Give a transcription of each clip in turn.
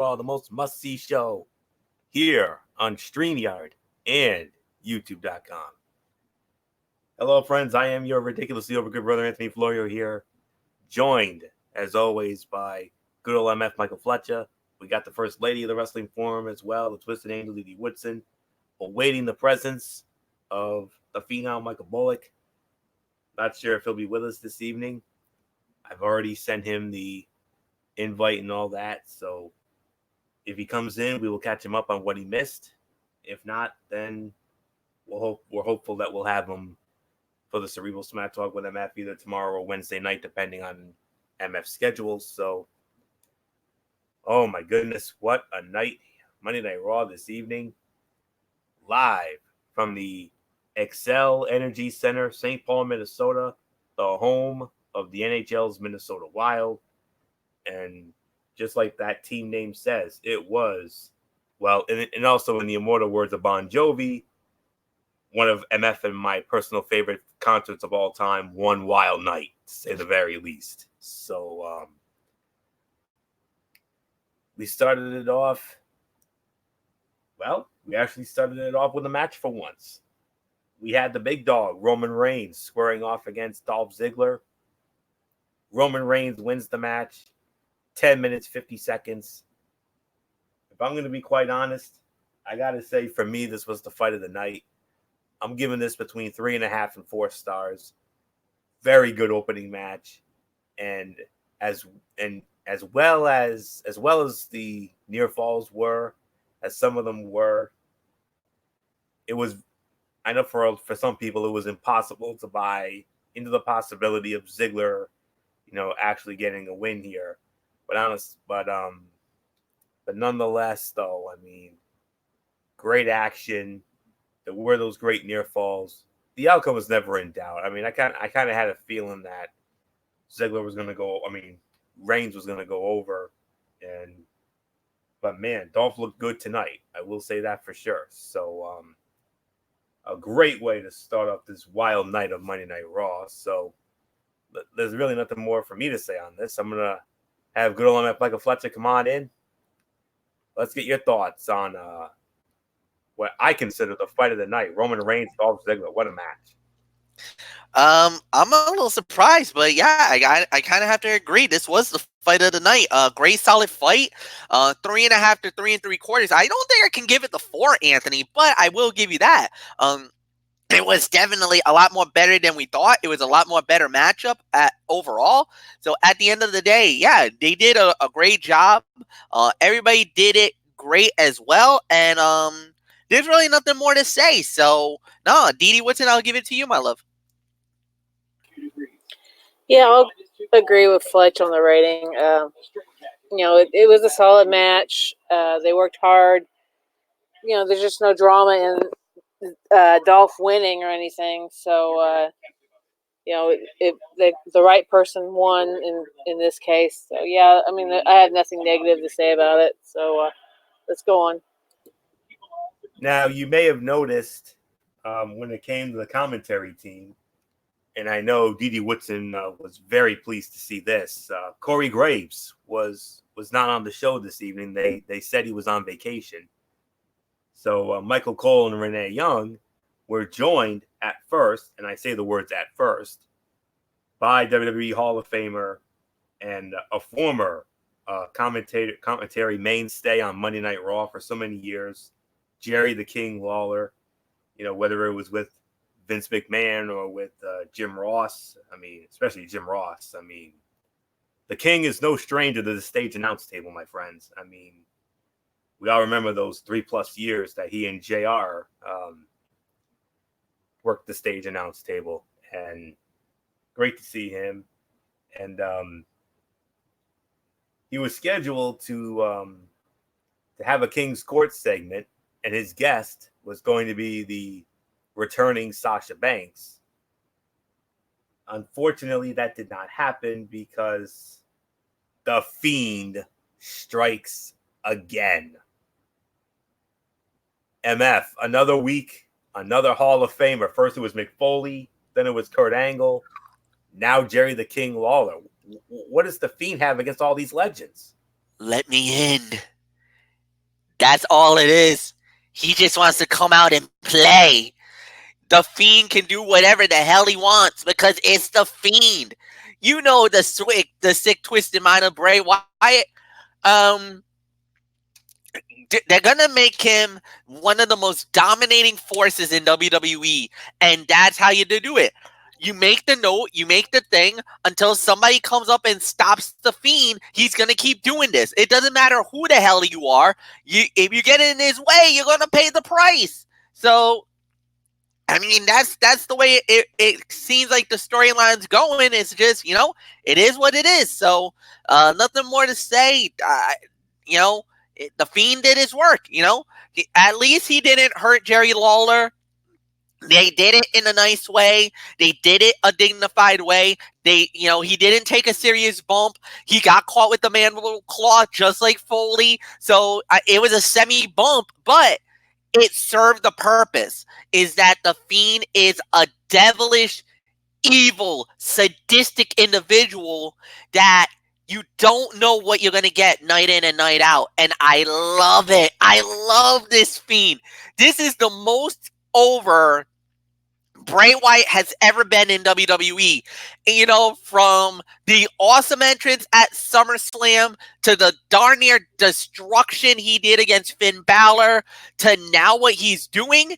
Raw, the most must-see show here on StreamYard and YouTube.com. Hello, friends. I am your ridiculously over good brother, Anthony Florio here, joined, as always, by good old MF Michael Fletcher. We got the First Lady of the Wrestling Forum as well, the Twisted Angel, Didi Woodson, awaiting the presence of the phenom Michael Bullock. Not sure if he'll be with us this evening. I've already sent him the invite and all that, so if he comes in, we will catch him up on what he missed. If not, then we're hopeful that we'll have him for the Cerebral Smack Talk with MF either tomorrow or Wednesday night, depending on MF's schedule. So, oh my goodness, what a night. Monday Night Raw this evening, live from the Xcel Energy Center, St. Paul, Minnesota, the home of the NHL's Minnesota Wild. And just like that team name says, it was, well, and also in the immortal words of Bon Jovi, one of MF and my personal favorite concerts of all time, one wild night, to say the very least. So we started it off, well, we actually started it off with a match for once. We had the big dog, Roman Reigns, squaring off against Dolph Ziggler. Roman Reigns wins the match, 10 minutes, 50 seconds. If I'm going to be quite honest, I got to say, for me, this was the fight of the night. I'm giving this between 3.5 and 4 stars. Very good opening match. And as well as the near falls were, as some of them were, it was, I know for some people it was impossible to buy into the possibility of Ziggler, actually getting a win here. But nonetheless, though, I mean, great action. There were those great near falls. The outcome was never in doubt. I mean, I kind of had a feeling that Ziggler was going to go. I mean, Reigns was going to go over, but man, Dolph looked good tonight. I will say that for sure. So, a great way to start off this wild night of Monday Night Raw. So, there's really nothing more for me to say on this. I'm gonna have good old Michael Fletcher come on in. Let's get your thoughts on what I consider the fight of the night. Roman Reigns, Dolph Ziggler. What a match. I'm a little surprised, but yeah, I kind of have to agree. This was the fight of the night. Great, solid fight. 3.5 to 3 3/4. I don't think I can give it the 4, Anthony, but I will give you that. It was definitely a lot more better than we thought. It was a lot more better matchup overall. So at the end of the day, yeah, they did a great job. Everybody did it great as well, and there's really nothing more to say. So no, Didi Woodson, I'll give it to you, my love. Yeah, I'll agree with Fletch on the rating. It was a solid match. They worked hard. There's just no drama in Dolph winning or anything. So, the right person won in this case. So, yeah, I mean, I have nothing negative to say about it. So, let's go on. Now, you may have noticed when it came to the commentary team, and I know Didi Woodson was very pleased to see this. Corey Graves was not on the show this evening. They said he was on vacation. So Michael Cole and Renee Young were joined at first, and I say the words at first, by WWE Hall of Famer and a former commentary mainstay on Monday Night Raw for so many years, Jerry the King Lawler. Whether it was with Vince McMahon or with Jim Ross. I mean, especially Jim Ross. I mean, the King is no stranger to the stage announce table, my friends. I mean, we all remember those 3+ years that he and JR worked the stage announce table, and great to see him. And he was scheduled to have a King's Court segment, and his guest was going to be the returning Sasha Banks. Unfortunately, that did not happen because the Fiend strikes again. MF, another week, another Hall of Famer. First it was Mick Foley, then it was Kurt Angle, now Jerry the King Lawler. What does the Fiend have against all these legends? Let me in. That's all it is. He just wants to come out and play. The Fiend can do whatever the hell he wants because it's the Fiend. You know the sick, twisted mind of Bray Wyatt. They're gonna make him one of the most dominating forces in WWE, and that's how you do it. You make the note, you make the thing until somebody comes up and stops the Fiend. He's gonna keep doing this. It doesn't matter who the hell you are. If you get in his way, you're gonna pay the price. So, I mean, that's the way it seems like the storyline's going. It's just, it is what it is. So, nothing more to say. The Fiend did his work. At least he didn't hurt Jerry Lawler. They did it in a nice way. They did it a dignified way. He didn't take a serious bump. He got caught with the mandible claw just like Foley. So it was a semi-bump, but it served the purpose. Is that the Fiend is a devilish, evil, sadistic individual that you don't know what you're going to get night in and night out. And I love it. I love this Fiend. This is the most over Bray Wyatt has ever been in WWE. From the awesome entrance at SummerSlam to the darn near destruction he did against Finn Balor to now what he's doing,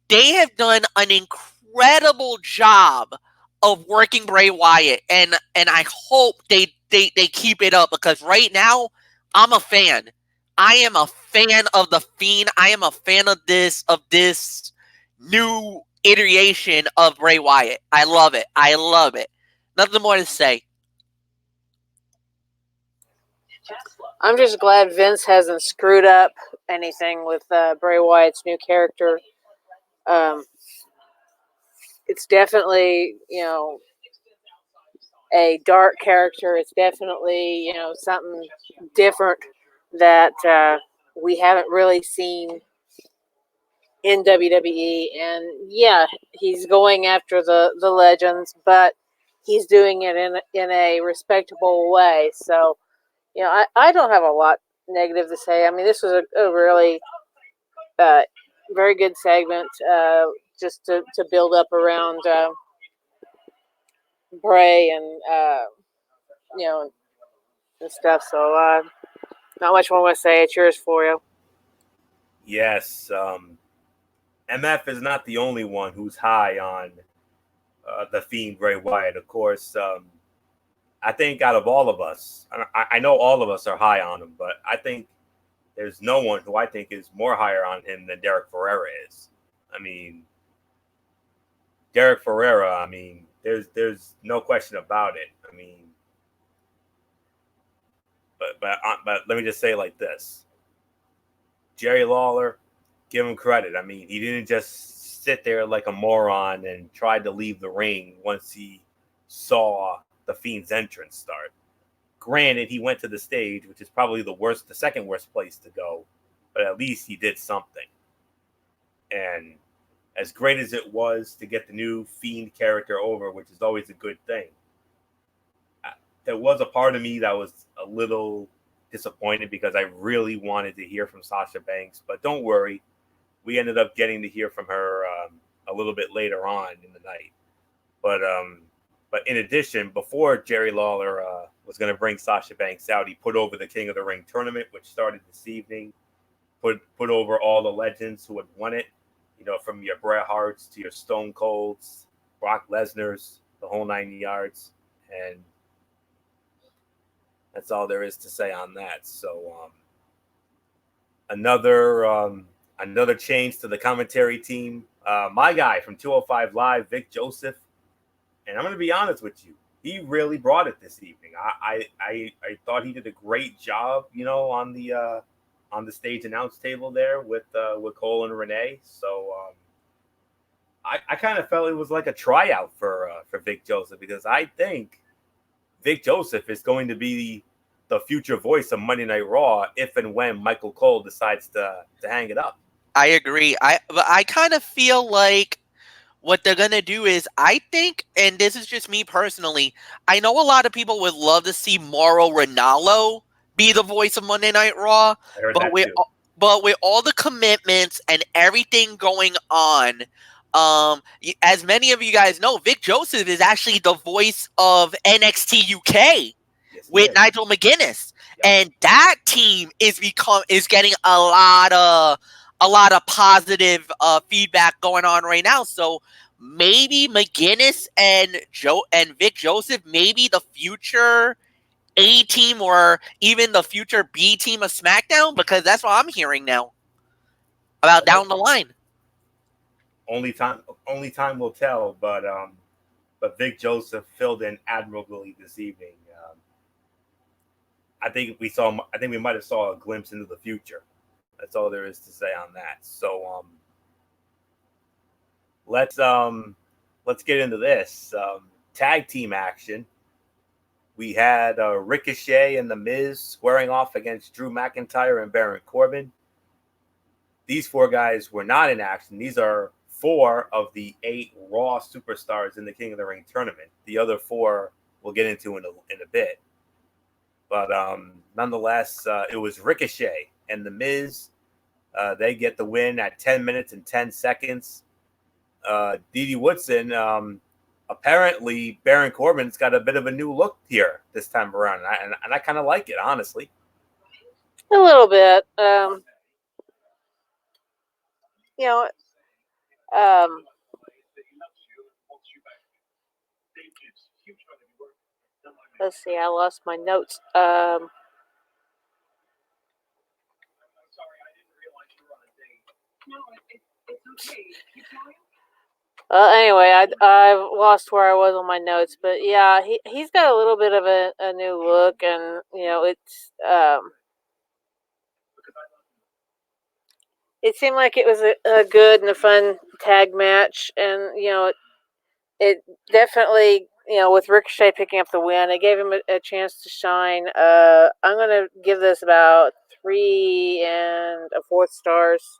they have done an incredible job of working Bray Wyatt. And I hope they keep it up because right now I'm a fan. I am a fan of the Fiend. I am a fan of this new iteration of Bray Wyatt. I love it. I love it. Nothing more to say. I'm just glad Vince hasn't screwed up anything with Bray Wyatt's new character. It's definitely, a dark character. It's definitely, something different that we haven't really seen in WWE. And yeah, he's going after the legends, but he's doing it in a respectable way. So, I don't have a lot negative to say. I mean, this was a really very good segment just to build up around Bray and and stuff. So not much more to say. It's yours, Florio. Yes, MF is not the only one who's high on the Fiend Bray Wyatt. Of course, I think out of all of us, I know all of us are high on him, but I think there's no one who I think is more higher on him than Derek Ferrera is. I mean, Derek Ferrera, there's no question about it. I mean, but let me just say it like this. Jerry Lawler, give him credit. I mean, he didn't just sit there like a moron and tried to leave the ring once he saw the Fiend's entrance start. Granted, he went to the stage, which is probably the second worst place to go, but at least he did something. And as great as it was to get the new Fiend character over, which is always a good thing, there was a part of me that was a little disappointed because I really wanted to hear from Sasha Banks. But don't worry, we ended up getting to hear from her a little bit later on in the night. But in addition, before Jerry Lawler was going to bring Sasha Banks out, he put over the King of the Ring tournament, which started this evening. Put over all the legends who had won it, from your Bret Harts to your Stone Colds, Brock Lesnar's, the whole 9 yards. And that's all there is to say on that. So another change to the commentary team. My guy from 205 Live, Vic Joseph. And I'm going to be honest with you. He really brought it this evening. I thought he did a great job, on the stage announce table there with Cole and Renee. So I kind of felt it was like a tryout for Vic Joseph, because I think Vic Joseph is going to be the future voice of Monday Night Raw if and when Michael Cole decides to hang it up. I agree. I kind of feel like what they're going to do is, I think, and this is just me personally, I know a lot of people would love to see Mauro Ranallo be the voice of Monday Night Raw, but with all the commitments and everything going on, as many of you guys know, Vic Joseph is actually the voice of NXT UK with Nigel McGuinness, and that team is getting a lot of positive feedback going on right now. So maybe McGuinness and Vic Joseph, maybe the future A team or even the future B team of SmackDown, because that's what I'm hearing now about down the line. Only time will tell, but Vic Joseph filled in admirably this evening. I think we might have saw a glimpse into the future. That's all there is to say on that. So let's get into this tag team action. We had Ricochet and The Miz squaring off against Drew McIntyre and Baron Corbin. These 4 guys were not in action. These are 4 of the 8 Raw superstars in the King of the Ring tournament. The other 4 we'll get into in a bit. But nonetheless, it was Ricochet and The Miz. They get the win at 10 minutes and 10 seconds. Didi Woodson, apparently Baron Corbin's got a bit of a new look here this time around. And I kind of like it, honestly. A little bit. Let's see, I lost my notes. Anyway, I've lost where I was on my notes, but yeah, he's got a little bit of a new look, and it's it seemed like it was a good and a fun tag match, and it definitely, with Ricochet picking up the win, it gave him a chance to shine. I'm gonna give this about 3 1/4 stars.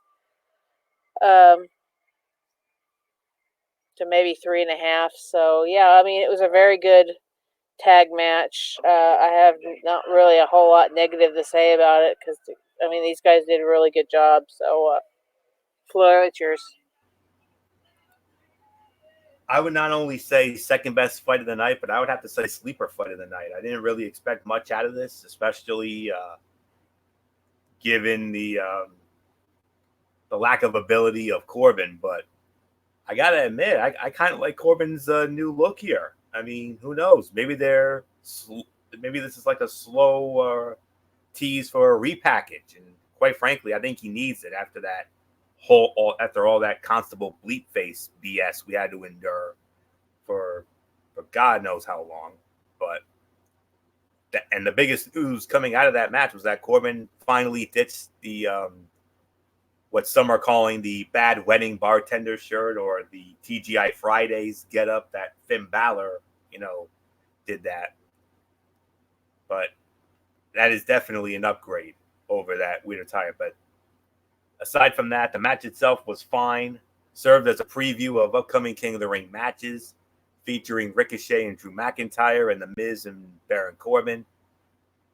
To maybe 3.5. So yeah, I mean, it was a very good tag match. I have not really a whole lot negative to say about it because I mean, these guys did a really good job. So, Flo, it's yours. I would not only say second best fight of the night, but I would have to say sleeper fight of the night. I didn't really expect much out of this, especially given the lack of ability of Corbin. But I gotta admit, I kind of like Corbin's new look here. I mean, who knows? Maybe maybe this is like a slow tease for a repackage. And quite frankly, I think he needs it after that after all that Constable bleep face BS we had to endure for God knows how long. But and the biggest news coming out of that match was that Corbin finally ditched the what some are calling the bad wedding bartender shirt, or the TGI Fridays get up that Finn Balor, did that. But that is definitely an upgrade over that weird attire. But aside from that, the match itself was fine. Served as a preview of upcoming King of the Ring matches featuring Ricochet and Drew McIntyre and The Miz and Baron Corbin.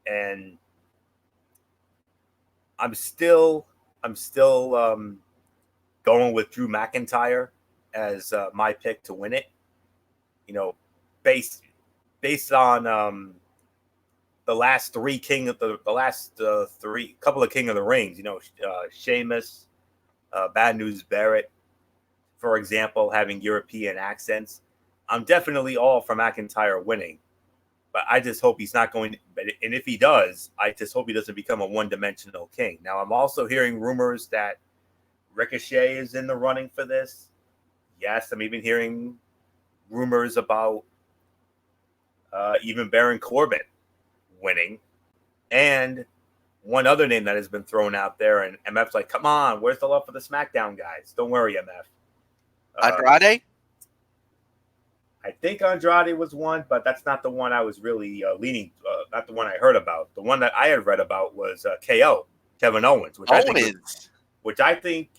And I'm still going with Drew McIntyre as my pick to win it. Based on the last 3 couple of King of the Rings. Sheamus, Bad News Barrett, for example, having European accents. I'm definitely all for McIntyre winning, but I just hope he's not going to, and if he does, I just hope he doesn't become a one-dimensional king. Now, I'm also hearing rumors that Ricochet is in the running for this. Yes, I'm even hearing rumors about even Baron Corbin winning. And one other name that has been thrown out there, and MF's like, come on, where's the love for the SmackDown guys? Don't worry, MF. Andrade? I think Andrade was one, but that's not the one I was really leaning. Not the one I heard about. The one that I had read about was KO, Kevin Owens, which I think,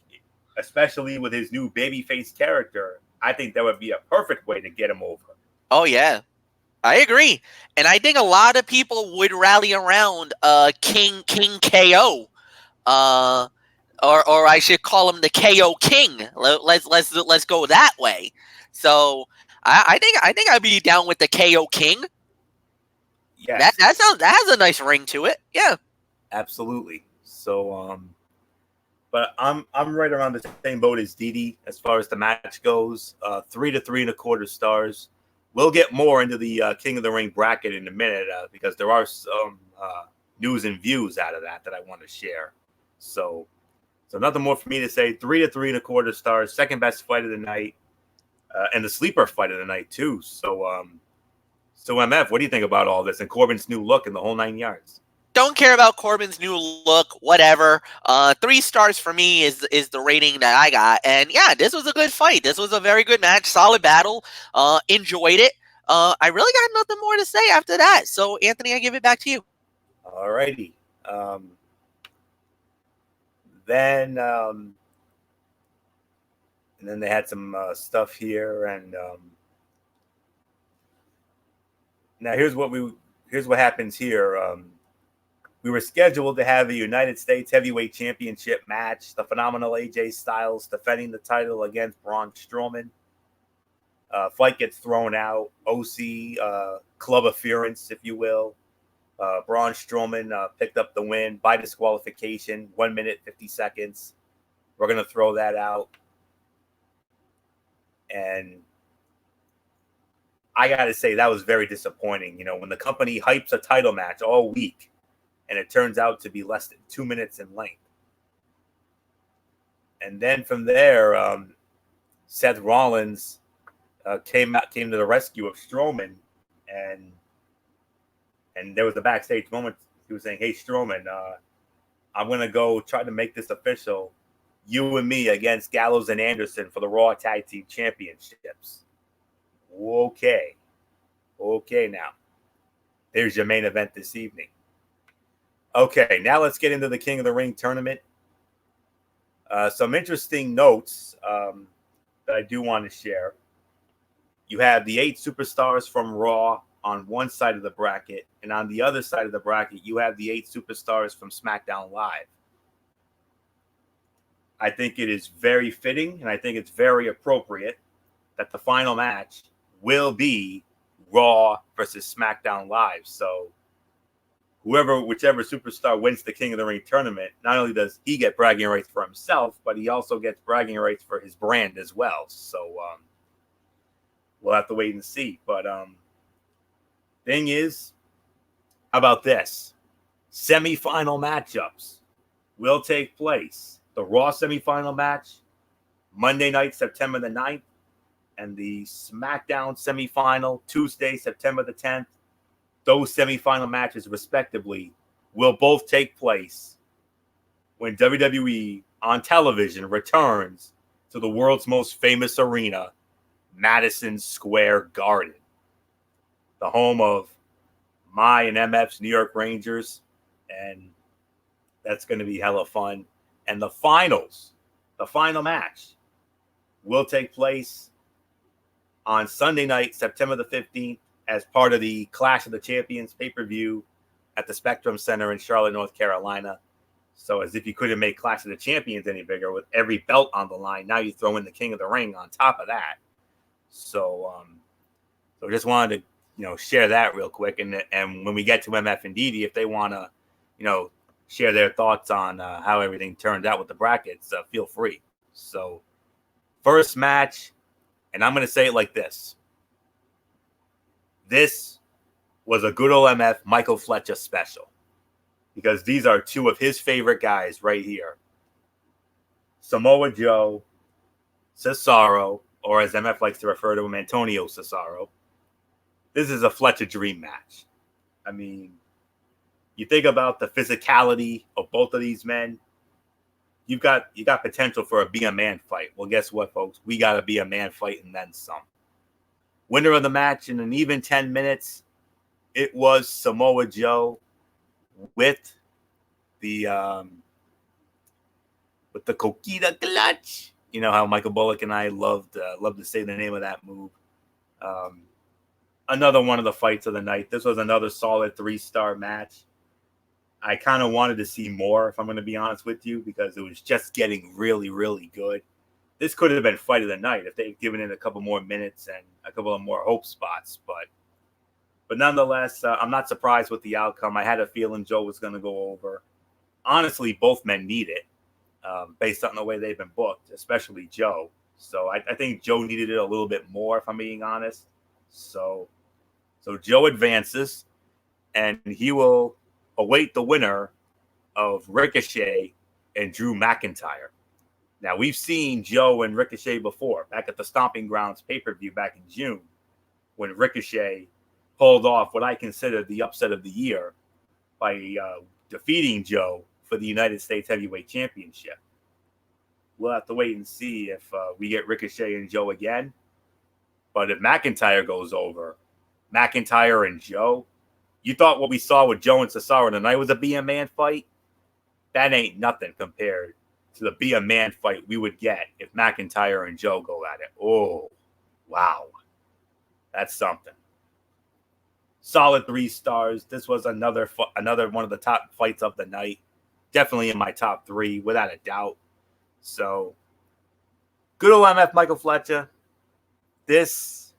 especially with his new babyface character, I think that would be a perfect way to get him over. Oh yeah, I agree, and I think a lot of people would rally around King KO. or I should call him the KO King. Let's go that way. So I think I'd be down with the KO King. Yes, That has a nice ring to it. Yeah. absolutely. So but I'm right around the same boat as Didi as far as the match goes. 3 to 3.25 stars. We'll get more into the King of the Ring bracket in a minute because there are some news and views out of that I want to share. So nothing more for me to say. 3 to 3.25 stars. Second best fight of the night, and the sleeper fight of the night too. So MF, what do you think about all this and Corbin's new look and the whole 9 yards? Don't care about Corbin's new look, whatever. 3 stars for me is the rating that I got. And yeah, this was a good fight. This was a very good match, solid battle. Enjoyed it. I really got nothing more to say after that. So Anthony, I give it back to you. All righty. Then and then they had some stuff here, and now here's what happens here. We were scheduled to have a United States Heavyweight Championship match. The phenomenal AJ Styles defending the title against Braun Strowman. Fight gets thrown out. OC club interference, if you will. Braun Strowman picked up the win by disqualification, 1 minute 50 seconds. We're gonna throw that out, and I gotta say that was very disappointing. You know, when the company hypes a title match all week, and it turns out to be less than 2 minutes in length. And then from there, Seth Rollins came to the rescue of Strowman, and there was a backstage moment. He was saying, "Hey, Strowman, I'm gonna go try to make this official. You and me against Gallows and Anderson for the Raw Tag Team Championships." Okay, now there's your main event this evening. Okay, now let's get into the King of the Ring tournament. Some interesting notes that I do want to share. You have the 8 superstars from Raw on one side of the bracket, and on the other side of the bracket, you have the 8 superstars from SmackDown Live. I think it is very fitting, and I think it's very appropriate that the final match will be Raw versus SmackDown Live. So whichever superstar wins the King of the Ring tournament, not only does he get bragging rights for himself, but he also gets bragging rights for his brand as well. So we'll have to wait and see. But thing is, how about this? Semi-final matchups will take place. The Raw semi-final match, Monday night, September the 9th, and the SmackDown semi-final, Tuesday, September the 10th. Those semifinal matches, respectively, will both take place when WWE on television returns to the world's most famous arena, Madison Square Garden, the home of my and MF's New York Rangers, and that's going to be hella fun. And the final match, will take place on Sunday night, September the 15th, as part of the Clash of the Champions pay-per-view at the Spectrum Center in Charlotte, North Carolina. So as if you couldn't make Clash of the Champions any bigger with every belt on the line, now you throw in the King of the Ring on top of that. So just wanted to, share that real quick. And when we get to MF and Didi, if they want to, share their thoughts on how everything turned out with the brackets, feel free. So first match, and I'm going to say it like this. This was a good old MF Michael Fletcher special, because these are 2 of his favorite guys right here. Samoa Joe, Cesaro, or as MF likes to refer to him, Antonio Cesaro. This is a Fletcher dream match. I mean, you think about the physicality of both of these men, you got potential for a be a man fight. Well, guess what, folks? We got to be a man fight and then some. Winner of the match in an even 10 minutes, it was Samoa Joe with the Coquina Clutch. You know how Michael Bullock and I love to say the name of that move. Another one of the fights of the night. This was another solid 3-star match. I kind of wanted to see more, if I'm going to be honest with you, because it was just getting really, really good. This could have been fight of the night if they'd given it a couple more minutes and a couple of more hope spots. But nonetheless, I'm not surprised with the outcome. I had a feeling Joe was going to go over. Honestly, both men need it based on the way they've been booked, especially Joe. So I think Joe needed it a little bit more, if I'm being honest. So Joe advances, and he will await the winner of Ricochet and Drew McIntyre. Now, we've seen Joe and Ricochet before, back at the Stomping Grounds pay-per-view back in June, when Ricochet pulled off what I consider the upset of the year by defeating Joe for the United States Heavyweight Championship. We'll have to wait and see if we get Ricochet and Joe again. But if McIntyre goes over, McIntyre and Joe, you thought what we saw with Joe and Cesaro tonight was a Be a Man fight? That ain't nothing compared to the Be a Man fight we would get if McIntyre and Joe go at it. Oh, wow. That's something. Solid 3 stars. This was another one of the top fights of the night. Definitely in my top 3, without a doubt. So, good old MF Michael Fletcher. This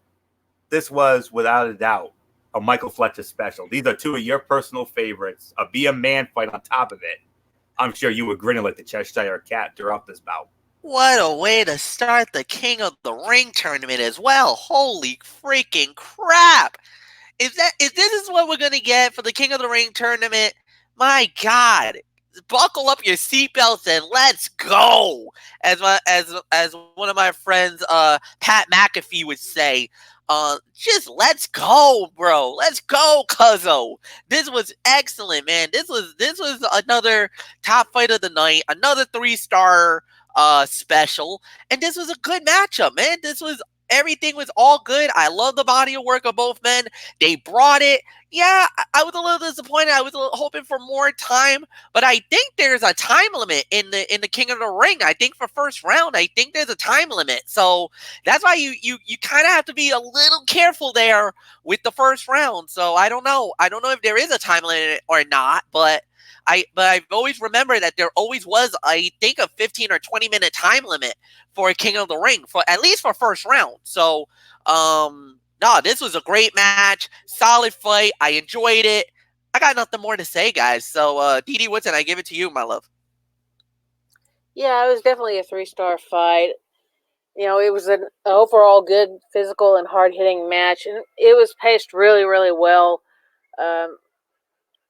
was, without a doubt, a Michael Fletcher special. These are 2 of your personal favorites. A Be a Man fight on top of it. I'm sure you were grinning like the Cheshire Cat throughout this bout. What a way to start the King of the Ring tournament as well. Holy freaking crap. If this is what we're going to get for the King of the Ring tournament, my God, buckle up your seatbelts and let's go. As one of my friends, Pat McAfee would say, just let's go, bro. Let's go, cuzzo. This was excellent, man. This was another top fight of the night, another 3-star special, and this was a good matchup, man. Everything was all good. I love the body of work of both men. They brought it. Yeah, I was a little disappointed. I was hoping for more time, but I think there's a time limit in the King of the Ring. I think for first round, I think there's a time limit. So that's why you kind of have to be a little careful there with the first round. So I don't know. I don't know if there is a time limit or not, but I've always remembered that there always was, I think, a 15 or 20-minute time limit for a King of the Ring, for at least for first round. So, no, this was a great match, solid fight. I enjoyed it. I got nothing more to say, guys. So, Didi Woodson, I give it to you, my love. Yeah, it was definitely a 3-star fight. You know, it was an overall good physical and hard-hitting match, and it was paced really, really well.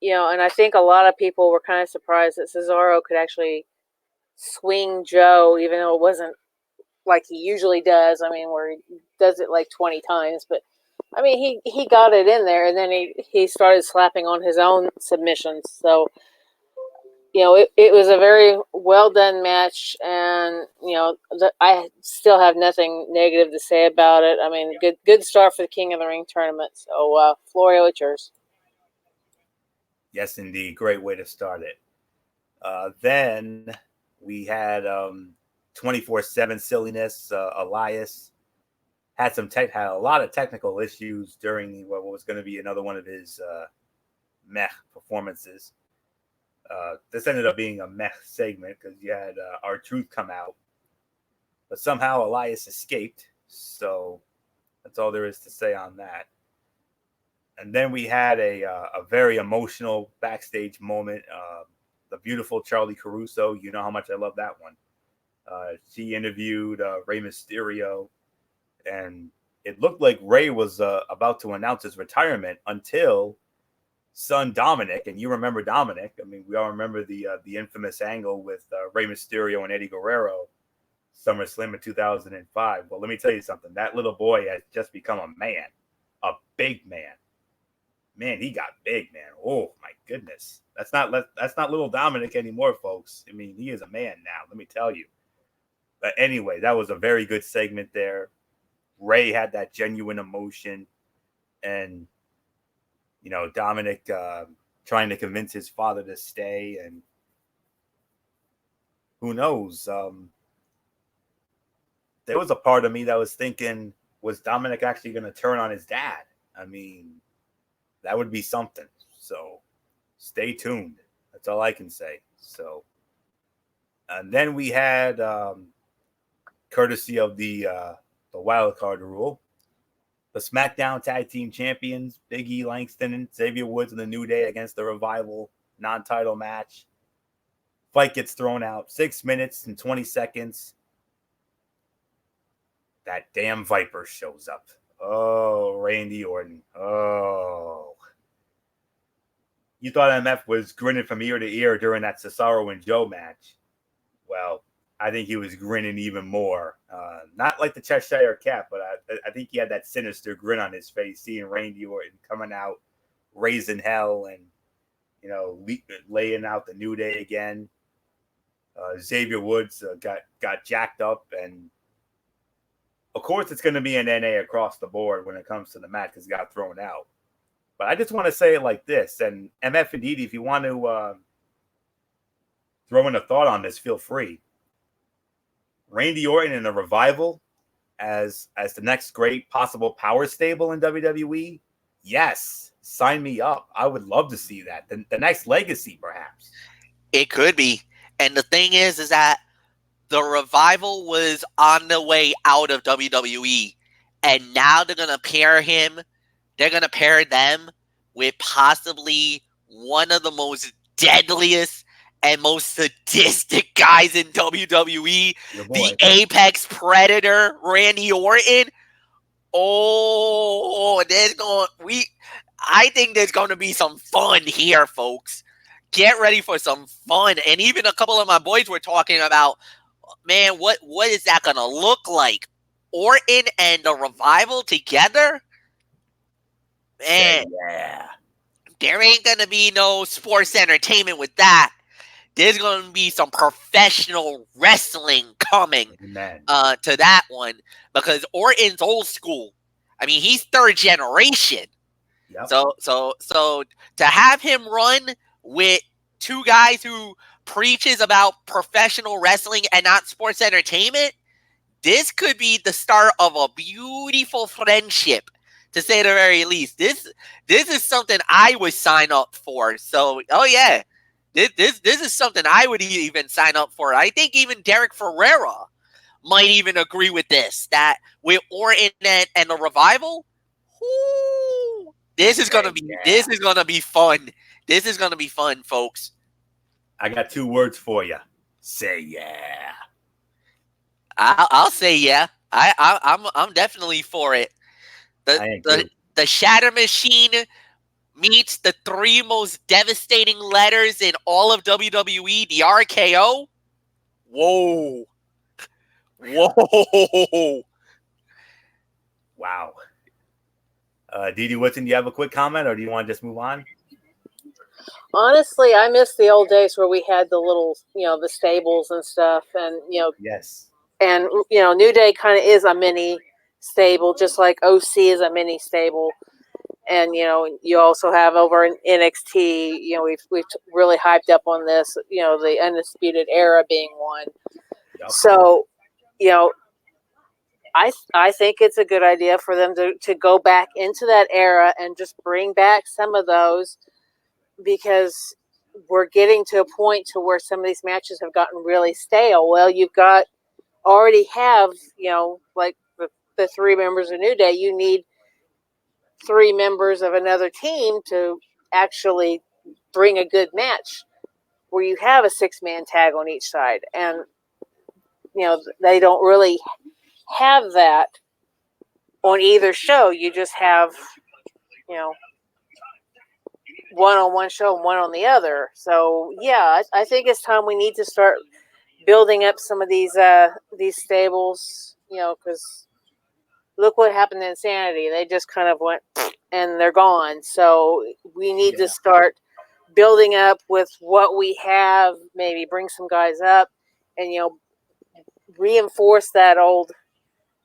You know, and I think a lot of people were kind of surprised that Cesaro could actually swing Joe, even though it wasn't like he usually does. I mean, where he does it like 20 times. But, I mean, he got it in there, and then he started slapping on his own submissions. So, you know, it was a very well-done match, and, you know, I still have nothing negative to say about it. I mean, good start for the King of the Ring tournament. So, Florio, it's yours. Yes, indeed. Great way to start it. Then we had 24/7 silliness. Elias had a lot of technical issues during what was going to be another one of his meh performances. This ended up being a meh segment because you had R-Truth come out, but somehow Elias escaped. So that's all there is to say on that. And then we had a very emotional backstage moment. The beautiful Charlie Caruso, you know how much I love that one. She interviewed Rey Mysterio, and it looked like Rey was about to announce his retirement until son Dominic, and you remember Dominic. I mean, we all remember the infamous angle with Rey Mysterio and Eddie Guerrero, SummerSlam in 2005. Well, let me tell you something. That little boy has just become a man, a big man. Man, he got big, man. Oh my goodness, that's not little Dominic anymore, folks. I mean, he is a man now. Let me tell you. But anyway, that was a very good segment there. Rey had that genuine emotion, and you know, Dominic trying to convince his father to stay, and who knows? There was a part of me that was thinking, was Dominic actually going to turn on his dad? I mean, that would be something. So stay tuned. That's all I can say. So, and then we had, courtesy of the wild card rule, the SmackDown Tag Team Champions, Big E Langston and Xavier Woods in the New Day against the Revival non-title match. Fight gets thrown out. 6 minutes and 20 seconds. That damn Viper shows up. Oh, Randy Orton. Oh. You thought MF was grinning from ear to ear during that Cesaro and Joe match. Well, I think he was grinning even more. Not like the Cheshire Cat, but I think he had that sinister grin on his face, seeing Randy Orton coming out, raising hell, and, you know, laying out the New Day again. Xavier Woods got jacked up, and of course it's going to be an NA across the board when it comes to the match because he got thrown out. But I just want to say it like this, and MF and Didi, if you want to throw in a thought on this, feel free. Randy Orton in a Revival as the next great possible power stable in WWE? Yes, sign me up. I would love to see that. The next Legacy, perhaps. It could be. And the thing is that the Revival was on the way out of WWE, and now they're going to pair him. They're going to pair them with possibly one of the most deadliest and most sadistic guys in WWE, the Apex Predator, Randy Orton. Oh, I think there's going to be some fun here, folks. Get ready for some fun. And even a couple of my boys were talking about, man, what is that going to look like? Orton and the Revival together? Man, yeah. There ain't going to be no sports entertainment with that. There's going to be some professional wrestling coming to that one because Orton's old school. I mean, he's third generation. Yep. So to have him run with two guys who preaches about professional wrestling and not sports entertainment, this could be the start of a beautiful friendship, to say the very least. This is something I would sign up for. So, oh yeah. This is something I would even sign up for. I think even Derek Ferreira might even agree with this. That with Orton and the Revival, this is gonna be fun. This is gonna be fun, folks. I got 2 words for you. Say yeah. I'll say yeah. I'm definitely for it. The Shatter Machine meets the 3 most devastating letters in all of WWE, the RKO. Whoa. Wow. Didi Whitson, do you have a quick comment, or do you want to just move on? Honestly, I miss the old days where we had the little, the stables and stuff, and Yes. And New Day kind of is a mini stable, just like OC is a mini stable. And you also have over in NXT. We've really hyped up on this. The Undisputed Era being one. Yep. So, I think it's a good idea for them to go back into that era and just bring back some of those, because we're getting to a point to where some of these matches have gotten really stale. Well, already have like the 3 members of New Day. You need 3 members of another team to actually bring a good match where you have a 6-man tag on each side. And, they don't really have that on either show. You just have, one on one show and one on the other. So, yeah, I think it's time we need to start building up some of these stables, because look what happened to Insanity. They just kind of went and they're gone. So we need to start building up with what we have, maybe bring some guys up and, reinforce that old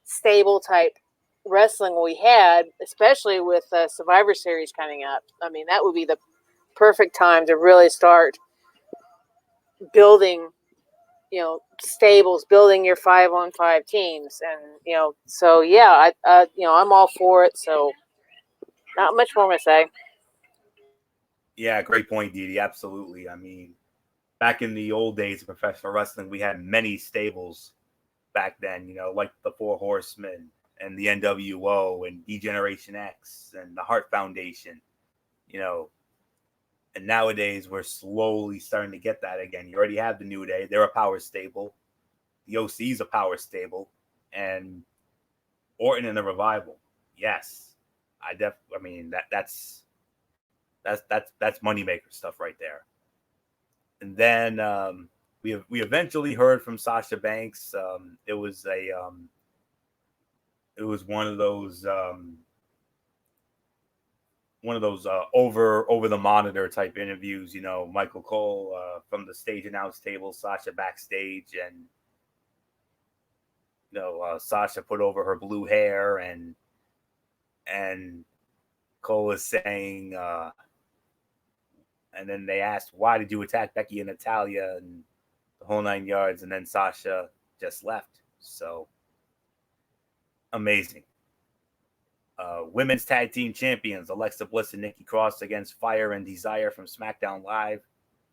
stable type wrestling we had, especially with Survivor Series coming up. I mean, that would be the perfect time to really start building, stables, building your 5-on-5 teams. And, so yeah, I'm all for it. So not much more to say. Yeah, great point, Didi. Absolutely. I mean, back in the old days of professional wrestling, we had many stables back then, like the Four Horsemen and the NWO and D-Generation X and the Hart Foundation, you know. And nowadays, we're slowly starting to get that again. You already have the New Day. They're a power stable. The OC's a power stable. And Orton and the Revival. Yes. I mean, that's moneymaker stuff right there. And then we eventually heard from Sasha Banks. It was one of those over the monitor type interviews. Michael Cole from the stage announce table, Sasha backstage, and Sasha put over her blue hair, and Cole is saying. And then they asked, why did you attack Becky and Natalya and the whole 9 yards? And then Sasha just left. So amazing. Women's tag team champions, Alexa Bliss and Nikki Cross against Fire and Desire from SmackDown Live.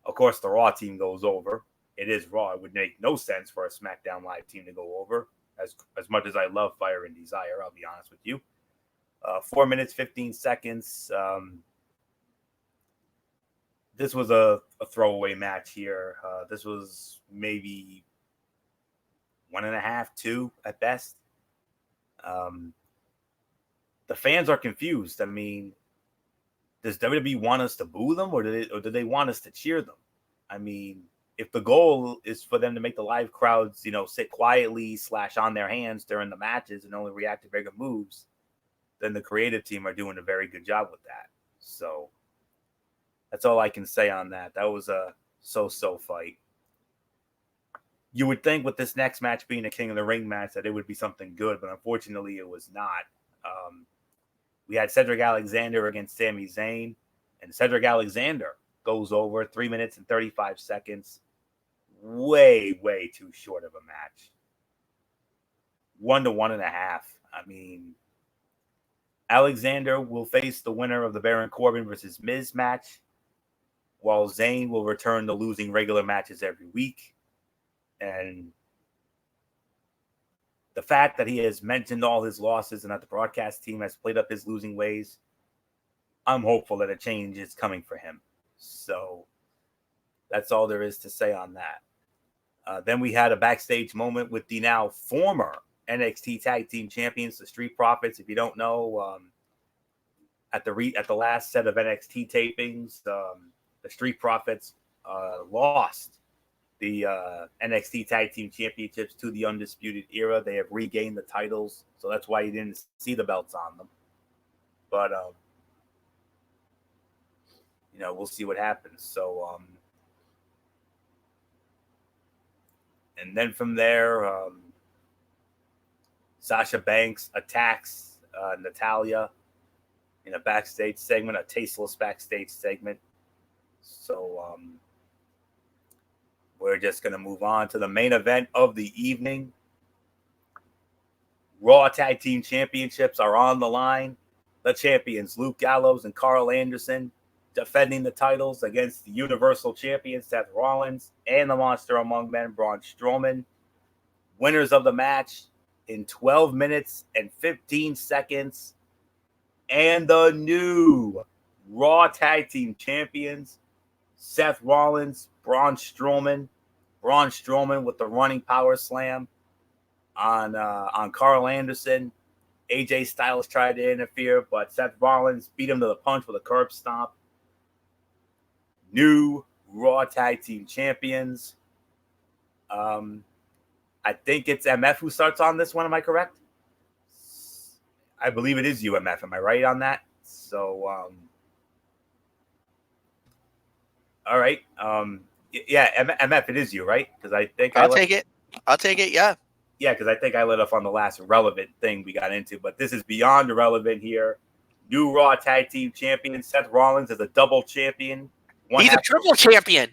Of course, the Raw team goes over. It is Raw. It would make no sense for a SmackDown Live team to go over. As much as I love Fire and Desire, I'll be honest with you. 4 minutes, 15 seconds. This was a throwaway match here. This was maybe 1.5, 2 at best. The fans are confused. I mean, does WWE want us to boo them, or do they want us to cheer them? I mean, if the goal is for them to make the live crowds, sit quietly / on their hands during the matches and only react to bigger moves, then the creative team are doing a very good job with that. So that's all I can say on that. That was a so-so fight. You would think with this next match being a King of the Ring match that it would be something good, but unfortunately it was not. We had Cedric Alexander against Sami Zayn, and Cedric Alexander goes over 3 minutes and 35 seconds. Way, way too short of a match. 1 to 1.5. I mean, Alexander will face the winner of the Baron Corbin versus Miz match, while Zayn will return to losing regular matches every week. And the fact that he has mentioned all his losses and that the broadcast team has played up his losing ways, I'm hopeful that a change is coming for him. So that's all there is to say on that. Then we had a backstage moment with the now former NXT Tag Team Champions, the Street Profits. If you don't know, at the last set of NXT tapings, the Street Profits lost the NXT Tag Team Championships to the Undisputed Era. They have regained the titles, so that's why you didn't see the belts on them. But we'll see what happens. So and then from there, Sasha Banks attacks Natalya in a backstage segment, a tasteless backstage segment. So we're just going to move on to the main event of the evening. Raw Tag Team Championships are on the line. The champions, Luke Gallows and Carl Anderson, defending the titles against the Universal Champion, Seth Rollins, and the Monster Among Men, Braun Strowman. Winners of the match in 12 minutes and 15 seconds. And the new Raw Tag Team Champions, Seth Rollins, Braun Strowman. Braun Strowman with the running power slam on Carl Anderson. AJ Styles tried to interfere, but Seth Rollins beat him to the punch with a curb stomp. New Raw Tag Team Champions. I think it's MF who starts on this one. Am I correct? I believe it is UMF. Am I right on that? So, all right. Yeah, MF, it is you, right? Because I think I'll take it. Yeah. Yeah, because I think I let off on the last relevant thing we got into, but this is beyond irrelevant here. New Raw Tag Team Champion Seth Rollins is a double champion. He's a triple champion.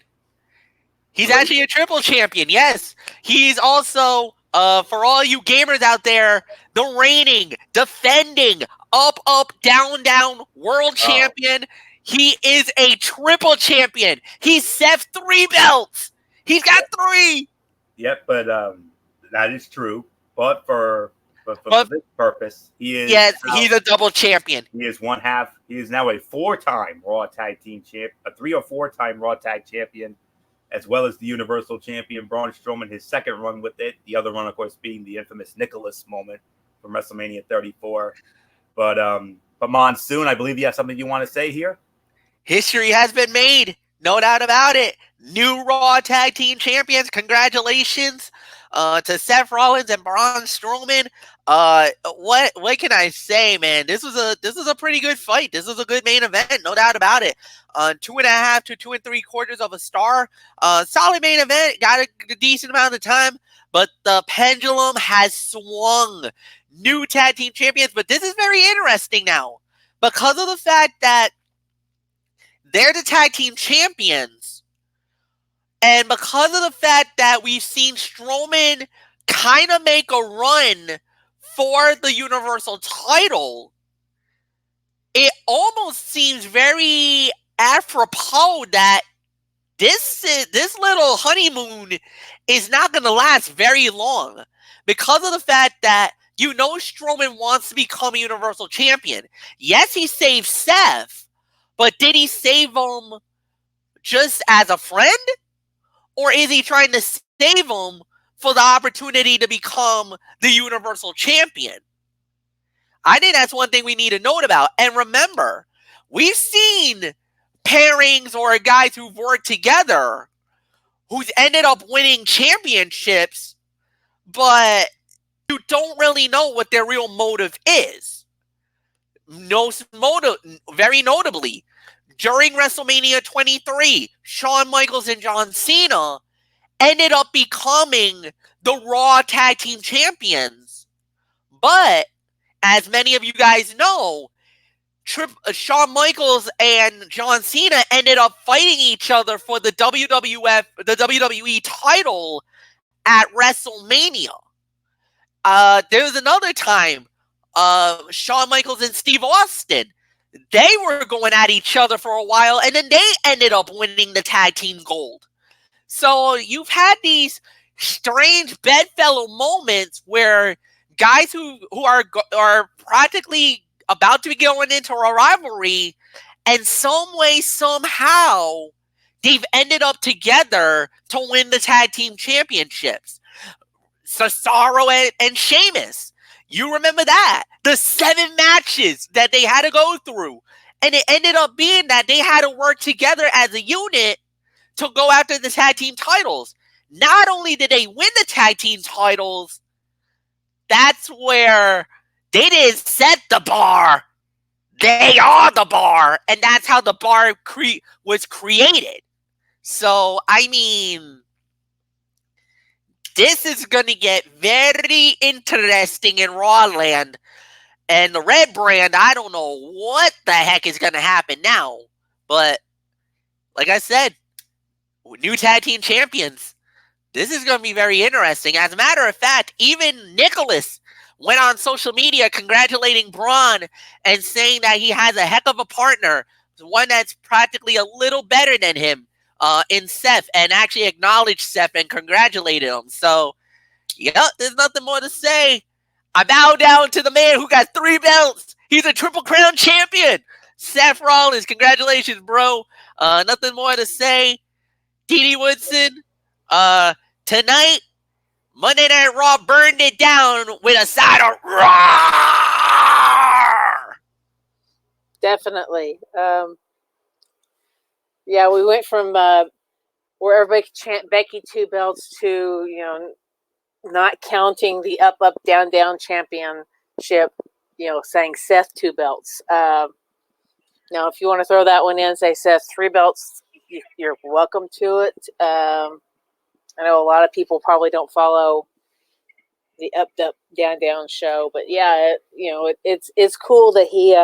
He's actually a triple champion. Yes, he's also for all you gamers out there, the reigning, defending, up, down world champion. He is a triple champion. He's Seth 3 belts. He's got 3. Yep, but that is true. But for this purpose, he is he's a double champion. He is one half. He is now a 4-time Raw Tag Team champ, a 3 or 4-time Raw Tag Champion, as well as the Universal Champion. Braun Strowman, his second run with it. The other run, of course, being the infamous Nicholas moment from WrestleMania 34. But Monsoon, I believe you have something you want to say here. History has been made, no doubt about it. New Raw Tag Team Champions. Congratulations to Seth Rollins and Braun Strowman. What can I say, man? This was a pretty good fight. This was a good main event, no doubt about it. 2.5 to 2 3/4 of a star. Solid main event. Got a decent amount of time, but the pendulum has swung. New tag team champions, but this is very interesting now because of the fact that they're the tag team champions. And because of the fact that we've seen Strowman kind of make a run for the Universal title, it almost seems very apropos that this little honeymoon is not going to last very long because of the fact that Strowman wants to become a Universal Champion. Yes, he saved Seth, but did he save him just as a friend? Or is he trying to save him for the opportunity to become the Universal Champion? I think that's one thing we need to note about. And remember, we've seen pairings or guys who've worked together who's ended up winning championships, but you don't really know what their real motive is. Very notably, during WrestleMania 23, Shawn Michaels and John Cena ended up becoming the Raw Tag Team Champions. But, as many of you guys know, Shawn Michaels and John Cena ended up fighting each other for the WWE title at WrestleMania. There was another time, Shawn Michaels and Steve Austin, they were going at each other for a while, and then they ended up winning the tag team gold. So you've had these strange bedfellow moments where guys who are practically about to be going into a rivalry, and some way, somehow, they've ended up together to win the tag team championships. Cesaro and Sheamus. You remember that? The 7 matches that they had to go through. And it ended up being that they had to work together as a unit to go after the tag team titles. Not only did they win the tag team titles, that's where they didn't set the bar. They are the bar. And that's how the bar was created. So, I mean, this is going to get very interesting in Raw Land. And the Red Brand, I don't know what the heck is going to happen now. But, like I said, new tag team champions. This is going to be very interesting. As a matter of fact, even Nicholas went on social media congratulating Braun and saying that he has a heck of a partner, one that's practically a little better than him in Seth, and actually acknowledged Seth and congratulated him. So, there's nothing more to say. I bow down to the man who got 3 belts. He's a Triple Crown champion. Seth Rollins, congratulations, bro. Nothing more to say. T.D. Woodson, tonight, Monday Night Raw burned it down with a side of roar. Definitely. We went from where everybody could chant Becky 2 belts to, not counting the up, down, down championship, saying Seth 2 belts. Now, if you want to throw that one in, say Seth 3 belts, you're welcome to it. I know a lot of people probably don't follow the up, down, down show, but yeah, it's cool that he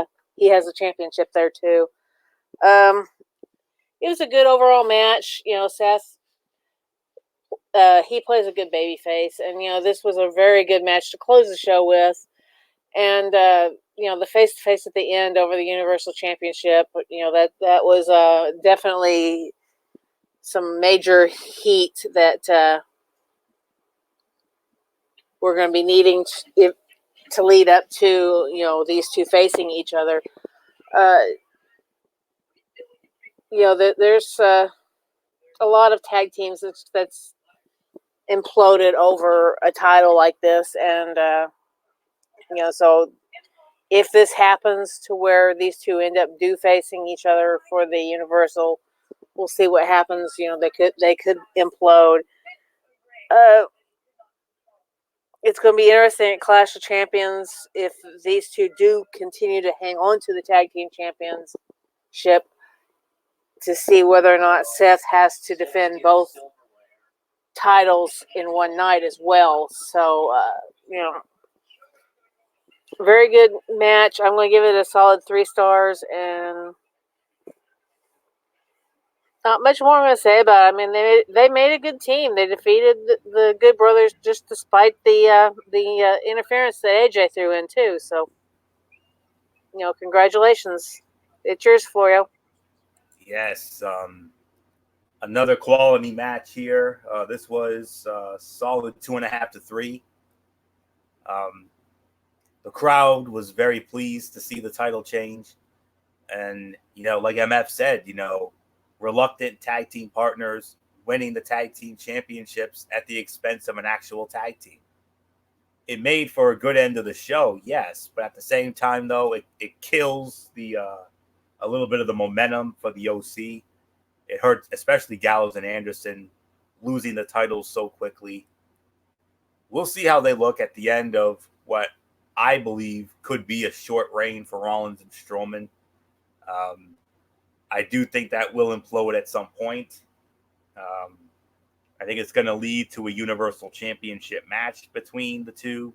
has a championship there too. It was a good overall match. Seth, he plays a good baby face, and this was a very good match to close the show with. And the face-to-face at the end over the Universal Championship, that was definitely some major heat that we're going to be needing to lead up to, these two facing each other. There's a lot of tag teams that's imploded over a title like this, and so if this happens to where these two end up facing each other for the Universal, we'll see what happens. They could implode. It's going to be interesting at Clash of Champions if these two do continue to hang on to the tag team championship, to see whether or not Seth has to defend both titles in one night as well. So, very good match. I'm going to give it a solid 3 stars, and not much more I'm going to say about it. I mean, they made a good team. They defeated the Good Brothers just despite the interference that AJ threw in too. So, congratulations. It's yours, Florio. Yes. Another quality match here. This was solid 2.5 to 3. The crowd was very pleased to see the title change. And, like MF said, reluctant tag team partners winning the tag team championships at the expense of an actual tag team. It made for a good end of the show, yes. But at the same time, though, it kills a little bit of the momentum for the OC. It hurt, especially Gallows and Anderson, losing the titles so quickly. We'll see how they look at the end of what I believe could be a short reign for Rollins and Strowman. I do think that will implode at some point. I think it's going to lead to a Universal Championship match between the two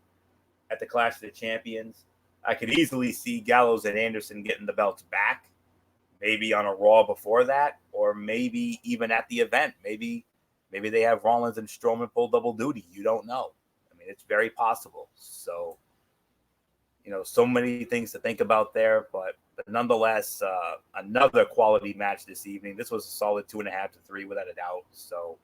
at the Clash of the Champions. I could easily see Gallows and Anderson getting the belts back, maybe on a Raw before that, or maybe even at the event. Maybe they have Rollins and Strowman pull double duty. You don't know. I mean, it's very possible. So, so many things to think about there, but nonetheless, another quality match this evening. This was a solid 2.5 to 3 without a doubt. So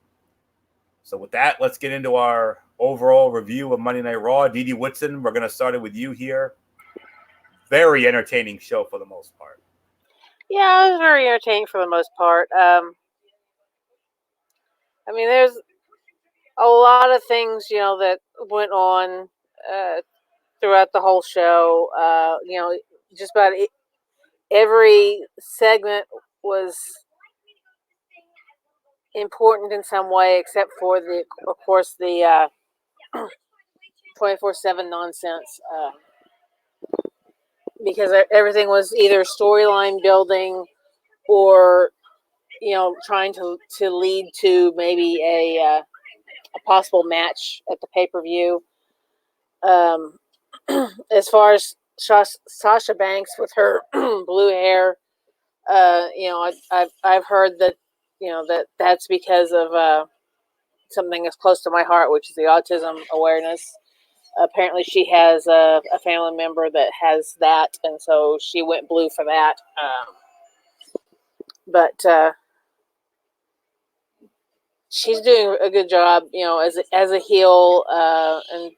with that, let's get into our overall review of Monday Night Raw. Didi Whitson, we're going to start it with you here. Very entertaining show for the most part. Yeah, it was very entertaining for the most part. I mean, there's a lot of things, that went on throughout the whole show. Just about every segment was important in some way, except for the 24/7 nonsense. Because everything was either storyline building or, trying to lead to maybe a possible match at the pay-per-view. As far as Sasha Banks with her blue hair, I've heard that, that's because of something that's close to my heart, which is the autism awareness. Apparently she has a family member that has that, and so she went blue for that. But she's doing a good job, as a heel, and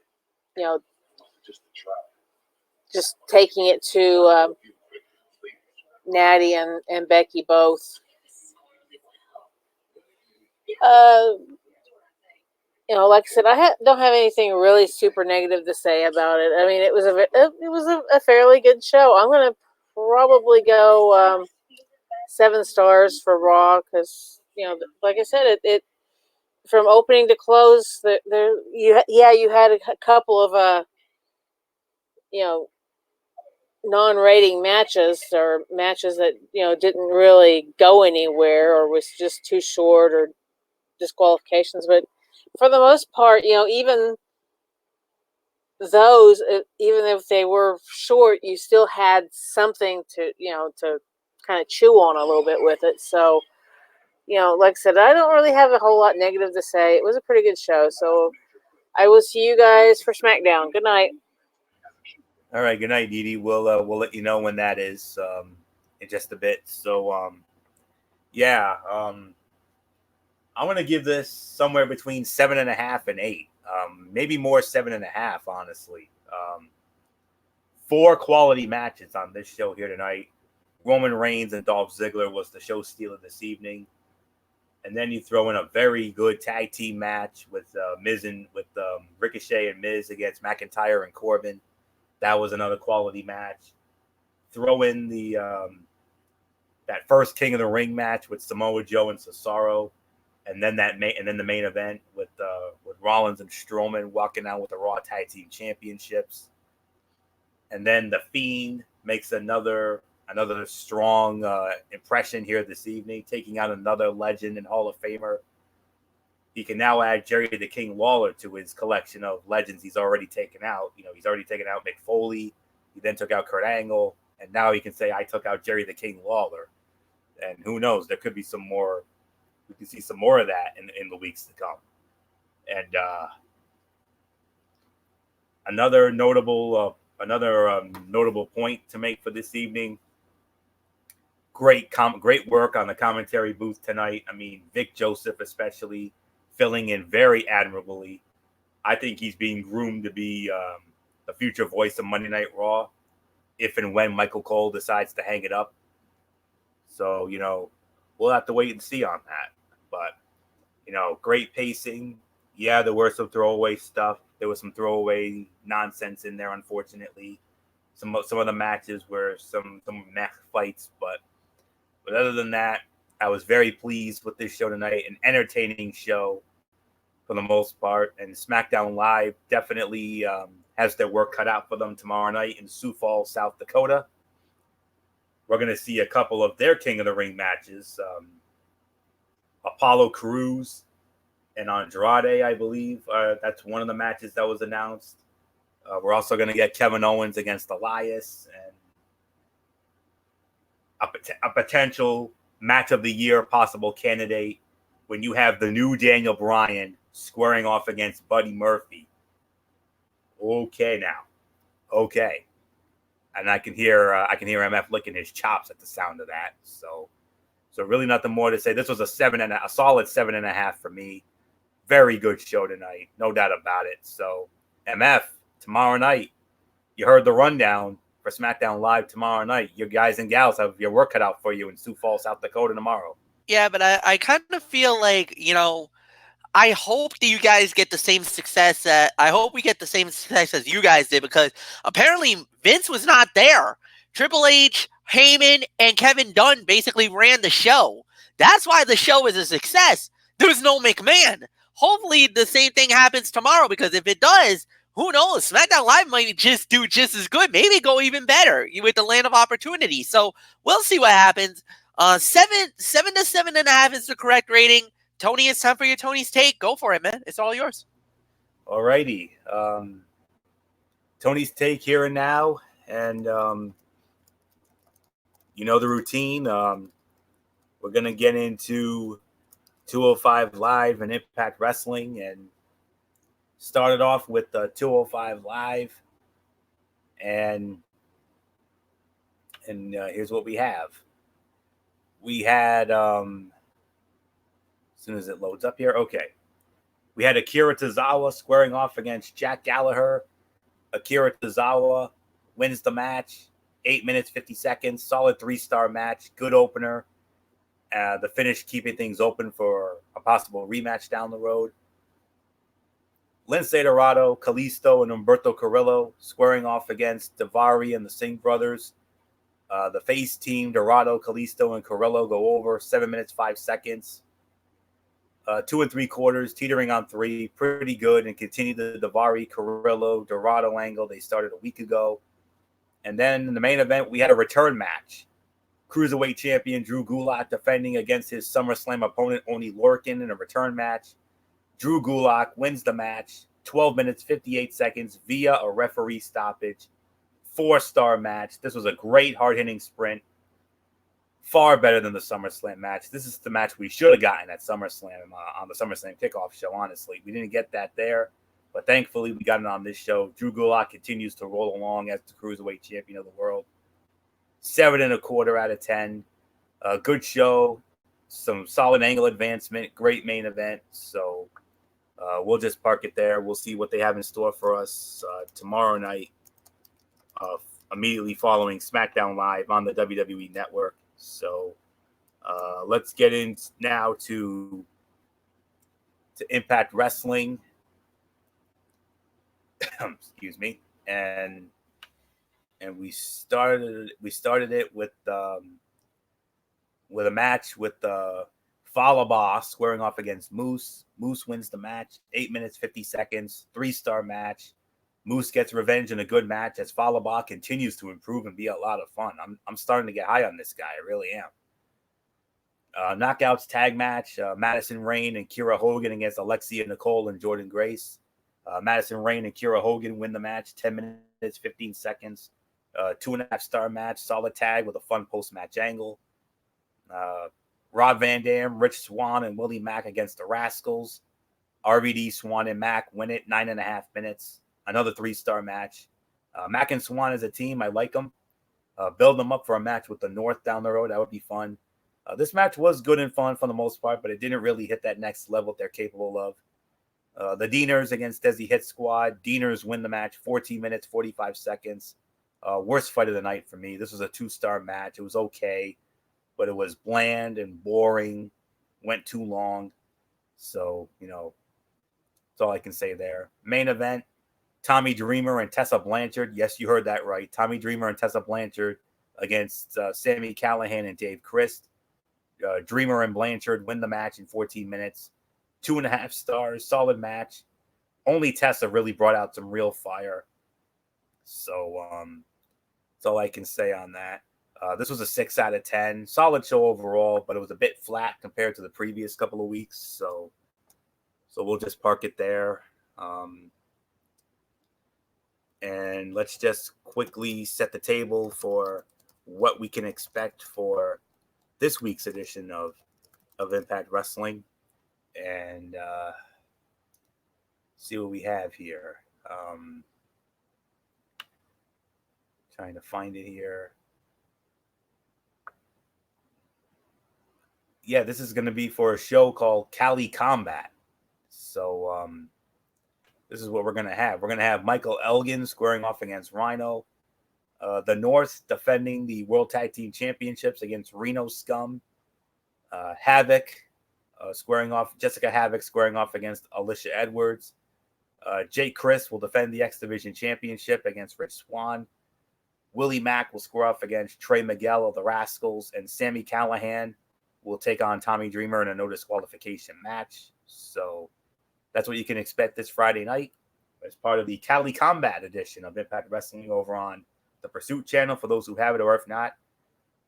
just taking it to Natty and Becky both. Like I said, don't have anything really super negative to say about it. I mean, it was a fairly good show. I'm gonna probably go 7 stars for Raw because like I said, it from opening to close, you had a couple of non-rating matches or matches that didn't really go anywhere or was just too short or disqualifications, but for the most part, even those, even if they were short, you still had something to kind of chew on a little bit with it. So, like I said, I don't really have a whole lot negative to say. It was a pretty good show. So I will see you guys for SmackDown. Good night. All right. Good night, Didi. We'll let you know when that is in just a bit. So yeah, I'm gonna give this somewhere between 7.5 and 8. Maybe more 7.5, honestly. 4 quality matches on this show here tonight. Roman Reigns and Dolph Ziggler was the show stealer this evening. And then you throw in a very good tag team match with Miz and with Ricochet and Miz against McIntyre and Corbin. That was another quality match. Throw in the that first King of the Ring match with Samoa Joe and Cesaro, and then the main event with Rollins and Strowman walking out with the Raw Tag Team Championships. And then the Fiend makes another strong impression here this evening, taking out another legend and Hall of Famer. He can now add Jerry the King Lawler to his collection of legends he's already taken out. He's already taken out Mick Foley. He then took out Kurt Angle. And now he can say, I took out Jerry the King Lawler. And who knows, there could be some more. We can see some more of that in the weeks to come. And another notable point to make for this evening. Great work on the commentary booth tonight. I mean, Vic Joseph especially filling in very admirably. I think he's being groomed to be the future voice of Monday Night Raw, if and when Michael Cole decides to hang it up. So, we'll have to wait and see on that. But, great pacing. Yeah, there were some throwaway stuff. There was some throwaway nonsense in there, unfortunately. Some of the matches were some mech fights, but other than that, I was very pleased with this show tonight. An entertaining show for the most part. And SmackDown Live definitely has their work cut out for them tomorrow night in Sioux Falls, South Dakota. We're going to see a couple of their King of the Ring matches. Apollo Crews and Andrade, I believe. That's one of the matches that was announced. We're also going to get Kevin Owens against Elias and a potential match of the year possible candidate when you have the new Daniel Bryan squaring off against Buddy Murphy. Okay, now. Okay. And I can hear MF licking his chops at the sound of that. So really nothing more to say. This was a solid 7.5 for me. Very good show tonight. No doubt about it. So MF, tomorrow night, you heard the rundown for SmackDown Live tomorrow night. You guys and gals have your work cut out for you in Sioux Falls, South Dakota tomorrow. Yeah, but I kind of feel like, I hope that you guys get the same success I hope we get the same success as you guys did, because apparently Vince was not there. Triple H, Heyman, and Kevin Dunn basically ran the show. That's why the show is a success. There was no McMahon. Hopefully the same thing happens tomorrow, because if it does, who knows? SmackDown Live might just do just as good, maybe go even better with the land of opportunity. So we'll see what happens. 7 to 7.5 is the correct rating. Tony, it's time for your Tony's take. Go for it, man. It's all yours. All righty. Tony's take here and now. And the routine. We're going to get into 205 Live and Impact Wrestling, and started off with 205 Live. And here's what we have. We had... as soon as it loads up here. Okay. We had Akira Tozawa squaring off against Jack Gallagher. Akira Tozawa wins the match. 8 minutes, 50 seconds. Solid 3-star match. Good opener. The finish keeping things open for a possible rematch down the road. Lince Dorado, Kalisto, and Humberto Carrillo squaring off against Daivari and the Singh brothers. The face team, Dorado, Kalisto, and Carrillo go over 7 minutes, 5 seconds. 2 3/4, teetering on 3, pretty good, and continue the Daivari, Carrillo, Dorado angle they started a week ago. And then in the main event, we had a return match. Cruiserweight champion Drew Gulak defending against his SummerSlam opponent Oney Lorcan in a return match. Drew Gulak wins the match, 12 minutes, 58 seconds via a referee stoppage. 4-star match. This was a great hard-hitting sprint. Far better than the SummerSlam match. This is the match we should have gotten at SummerSlam on the SummerSlam kickoff show, honestly. We didn't get that there, But thankfully, we got it on this show. Drew Gulak continues to roll along as the Cruiserweight champion of the world. 7.25 out of 10. Good show. Some solid angle advancement. Great main event. So we'll just park it there. We'll see what they have in store for us tomorrow night, immediately following SmackDown Live on the WWE Network. So let's get in now to Impact Wrestling. Excuse me. And we started it with a match with Fallah Bahh squaring off against Moose. Moose wins the match, 8 minutes 50 seconds, 3-star match. Moose gets revenge in a good match as Fallah Bahh continues to improve and be a lot of fun. I'm starting to get high on this guy. I really am. Knockouts tag match, Madison Rayne and Kiera Hogan against Alexia Nicole and Jordan Grace. Madison Rayne and Kiera Hogan win the match, 10 minutes, 15 seconds. 2.5-star match, solid tag with a fun post-match angle. Rob Van Dam, Rich Swann, and Willie Mack against the Rascals. RVD, Swann, and Mack win it, 9.5 minutes. Another 3-star match. Mack and Swann as a team, I like them. Build them up for a match with the North down the road. That would be fun. This match was good and fun for the most part, but it didn't really hit that next level they're capable of. The Deaners against Desi Hit Squad. Deaners win the match, 14 minutes, 45 seconds. Worst fight of the night for me. This was a 2-star match. It was okay, but it was bland and boring. Went too long. So, that's all I can say there. Main event, Tommy Dreamer and Tessa Blanchard. Yes, you heard that right. Tommy Dreamer and Tessa Blanchard against Sami Callihan and Dave Christ. Dreamer and Blanchard win the match in 14 minutes. 2.5 stars, solid match. Only Tessa really brought out some real fire. So that's all I can say on that. This was a 6 out of 10. Solid show overall, but it was a bit flat compared to the previous couple of weeks. So we'll just park it there. And let's just quickly set the table for what we can expect for this week's edition of Impact Wrestling. And see what we have here. Trying to find it here. Yeah, this is going to be for a show called Cali Combat. So this is what we're going to have. We're going to have Michael Elgin squaring off against Rhino. The North defending the World Tag Team Championships against Reno Scum. Havoc Jessica Havoc squaring off against Alicia Edwards. Jake Chris will defend the X Division Championship against Rich Swann. Willie Mack will square off against Trey Miguel of the Rascals, and Sami Callihan will take on Tommy Dreamer in a no disqualification match. So that's what you can expect this Friday night as part of the Cali Combat edition of Impact Wrestling over on the Pursuit channel. For those who have it, or if not,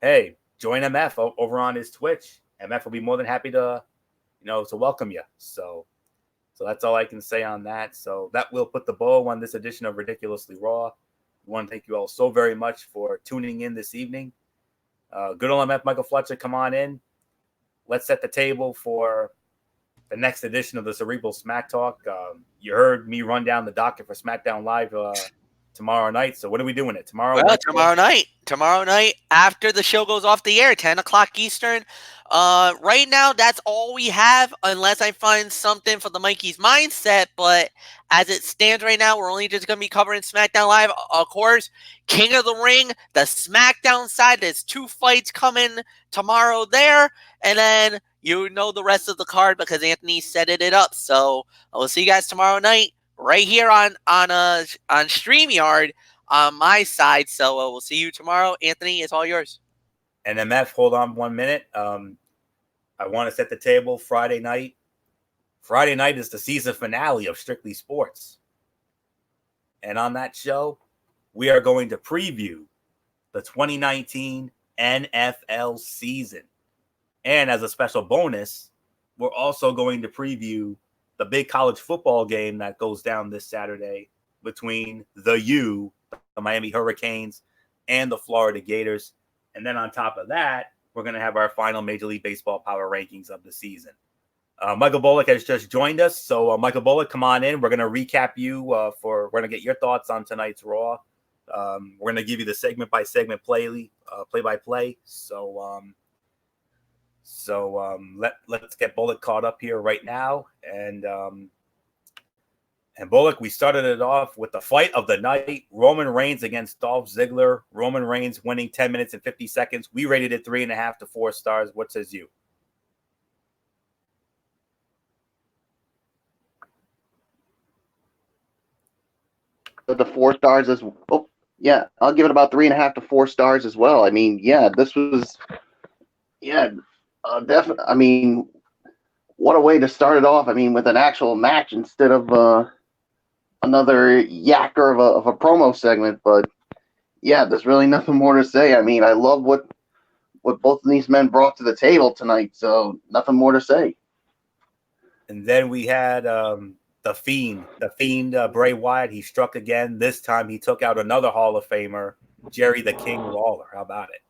hey, join MF over on his Twitch. MF will be more than happy to welcome you. So that's all I can say on that. So that will put the bow on this edition of Ridiculously Raw. We want to thank you all so very much for tuning in this evening. Good old MF Michael Fletcher, come on in. Let's set the table for the next edition of the Cerebral Smack Talk. You heard me run down the docket for SmackDown Live tomorrow night. So when are we doing it? Tomorrow night. Tomorrow night after the show goes off the air, 10 o'clock Eastern. Right now, that's all we have unless I find something for the Mikey's Mindset. But as it stands right now, we're only just going to be covering SmackDown Live. Of course, King of the Ring, the SmackDown side. There's 2 fights coming tomorrow there. And then the rest of the card because Anthony set it up. So we'll see you guys tomorrow night right here on StreamYard on my side. So we'll see you tomorrow. Anthony, it's all yours. And MF, hold on 1 minute. I want to set the table Friday night. Friday night is the season finale of Strictly Sports. And on that show, we are going to preview the 2019 NFL season. And as a special bonus, we're also going to preview the big college football game that goes down this Saturday between the Miami Hurricanes, and the Florida Gators. And then on top of that, we're going to have our final Major League Baseball power rankings of the season. Michael Bullock has just joined us. So, Michael Bullock, come on in. We're going to recap you we're going to get your thoughts on tonight's Raw. We're going to give you the segment-by-segment play-by-play. So let's get Bullock caught up here right now. And Bullock, we started it off with the fight of the night, Roman Reigns against Dolph Ziggler. Roman Reigns winning 10 minutes and 50 seconds. We rated it 3.5 to 4 stars. What says you? The 4 stars as oh yeah, I'll give it about 3.5 to 4 stars as well. I mean, yeah, this was definitely. I mean, what a way to start it off. I mean, with an actual match instead of another yacker of a promo segment. But yeah, there's really nothing more to say. I mean, I love what both of these men brought to the table tonight. So nothing more to say. And then we had the Fiend, Bray Wyatt. He struck again. This time he took out another Hall of Famer, Jerry the King Lawler. How about it?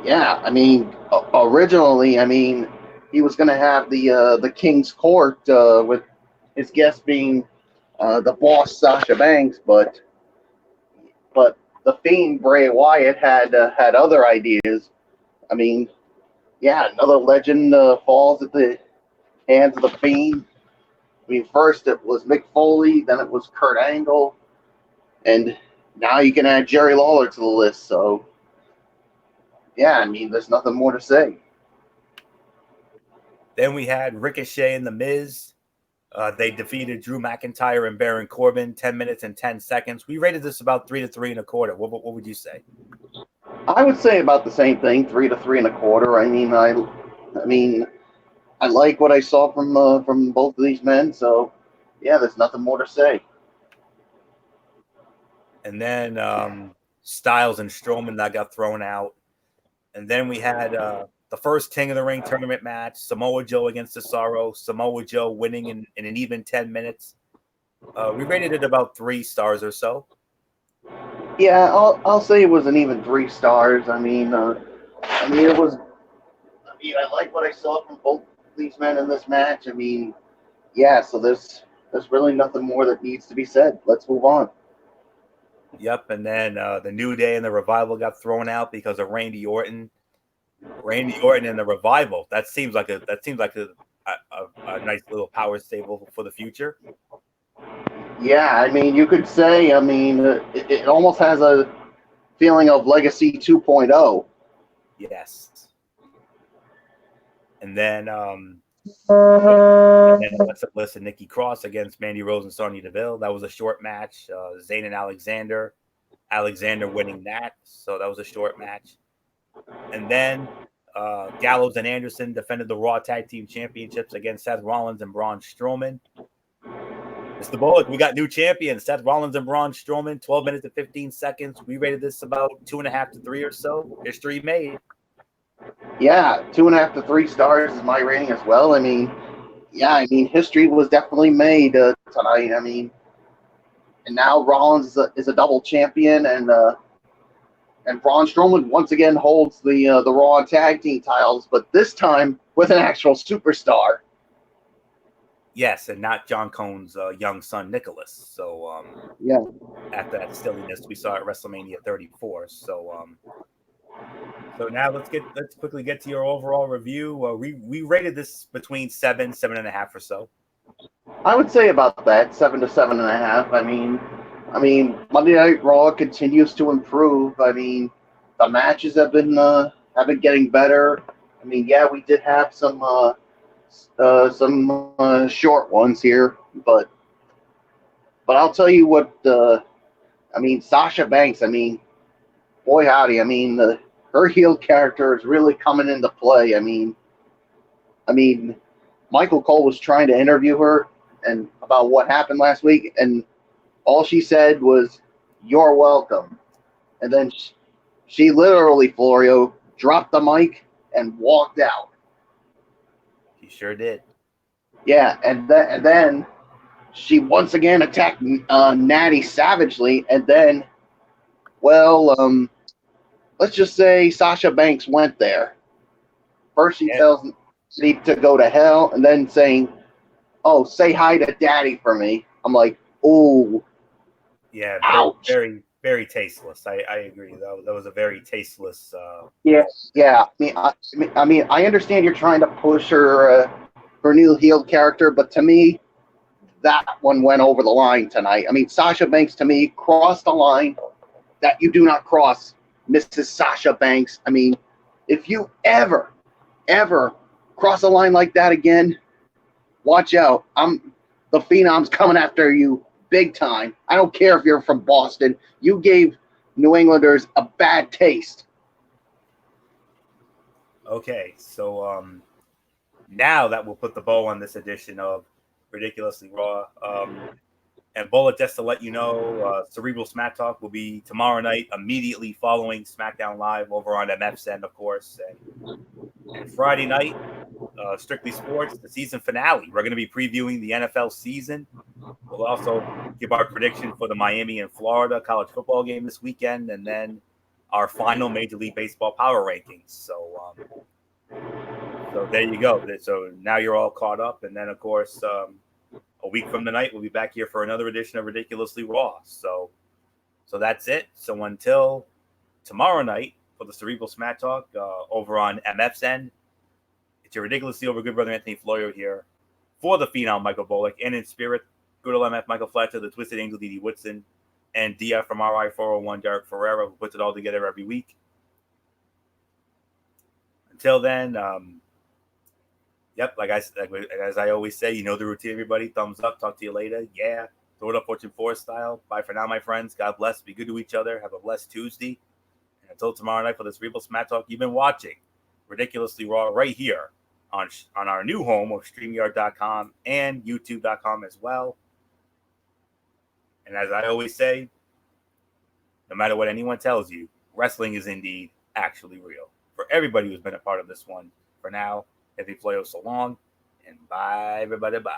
Yeah, I mean, originally, I mean, he was going to have the King's Court with his guest being the Boss Sasha Banks, but the Fiend Bray Wyatt had other ideas. I mean, yeah, another legend falls at the hands of the Fiend. I mean, first it was Mick Foley, then it was Kurt Angle, and now you can add Jerry Lawler to the list. So, yeah, I mean, there's nothing more to say. Then we had Ricochet and The Miz. They defeated Drew McIntyre and Baron Corbin, 10 minutes and 10 seconds. We rated this about 3 to 3.25. What would you say? I would say about the same thing, 3 to 3.25. I mean, I like what I saw from both of these men. So, yeah, there's nothing more to say. And then Styles and Strowman that got thrown out. And then we had the first King of the Ring tournament match, Samoa Joe against Cesaro. Samoa Joe winning in an even 10 minutes. We rated it about 3 stars or so. Yeah, I'll say it was an even 3 stars. I mean, it was. I mean, I like what I saw from both these men in this match. I mean, yeah. So there's really nothing more that needs to be said. Let's move on. Yep, and then the New Day and the Revival got thrown out because of Randy Orton. Randy Orton and the Revival. That seems like a nice little power stable for the future. Yeah, I mean, you could say. I mean, it almost has a feeling of Legacy 2.0. Yes. And then Alexa Bliss and Nikki Cross against Mandy Rose and Sonya Deville. That was a short match. Zayn and Alexander winning that. So that was a short match. And then Gallows and Anderson defended the Raw Tag Team Championships against Seth Rollins and Braun Strowman. Mr. Bullock, we got new champions, Seth Rollins and Braun Strowman, 12 minutes and 15 seconds. We rated this about 2.5 to 3 or so. History made. Yeah, 2.5 to 3 stars is my rating as well. I mean, yeah, history was definitely made tonight. I mean, and now Rollins is a double champion, and Braun Strowman once again holds the Raw Tag Team titles, but this time with an actual superstar. Yes, and not John Cone's young son Nicholas. So yeah, after that silliness we saw at WrestleMania 34. So now let's quickly get to your overall review. We rated this between 7.5 or so. I would say about that, 7 to 7.5. I mean, Monday Night Raw continues to improve. I mean, the matches have been getting better. I mean, yeah, we did have some short ones here, but I'll tell you what. I mean, Sasha Banks. I mean, boy howdy. I mean, her heel character is really coming into play. I mean, Michael Cole was trying to interview her and about what happened last week, and all she said was, "You're welcome," and then she literally, Florio, dropped the mic and walked out. He sure did. Yeah, and then she once again attacked Natty savagely, and then, let's just say Sasha Banks went there. First she tells need to go to hell, and then saying, "Oh, say hi to Daddy for me." I'm like, "Oh, Yeah, ouch." very, very tasteless. I agree. That was a very tasteless. Yeah. I understand you're trying to push her new heel character, but to me, that one went over the line tonight. I mean, Sasha Banks to me crossed the line that you do not cross, Mrs. Sasha Banks. I mean, if you ever cross a line like that again, watch out. The Phenom's coming after you big time. I don't care if you're from Boston. You gave New Englanders a bad taste. Okay, so now that we'll put the bow on this edition of Ridiculously Raw. And Bullet, just to let you know, Cerebral Smack Talk will be tomorrow night, immediately following SmackDown Live over on MFSN, of course. And Friday night, Strictly Sports, the season finale. We're going to be previewing the NFL season. We'll also give our prediction for the Miami and Florida college football game this weekend, and then our final Major League Baseball power rankings. So there you go. So now you're all caught up, and then of course, a week from tonight, we'll be back here for another edition of Ridiculously Raw. So that's it. So until tomorrow night for the Cerebral Smack Talk over on MFSN, it's your ridiculously over good brother Anthony Florio here for the Phenom Michael Bolick, and in spirit, good old MF Michael Fletcher, the Twisted Angel Didi Woodson, and DF from RI401 Derek Ferreira, who puts it all together every week. Until then, as I always say, you know the routine, everybody. Thumbs up. Talk to you later. Yeah. Throw it up Fortune 4 style. Bye for now, my friends. God bless. Be good to each other. Have a blessed Tuesday. And until tomorrow night for this Cerebral Smack Talk, you've been watching Ridiculously Raw right here on our new home of StreamYard.com and YouTube.com as well. And as I always say, no matter what anyone tells you, wrestling is indeed actually real. For everybody who's been a part of this one, for now, Anthony Florio, so long, and bye, everybody, bye.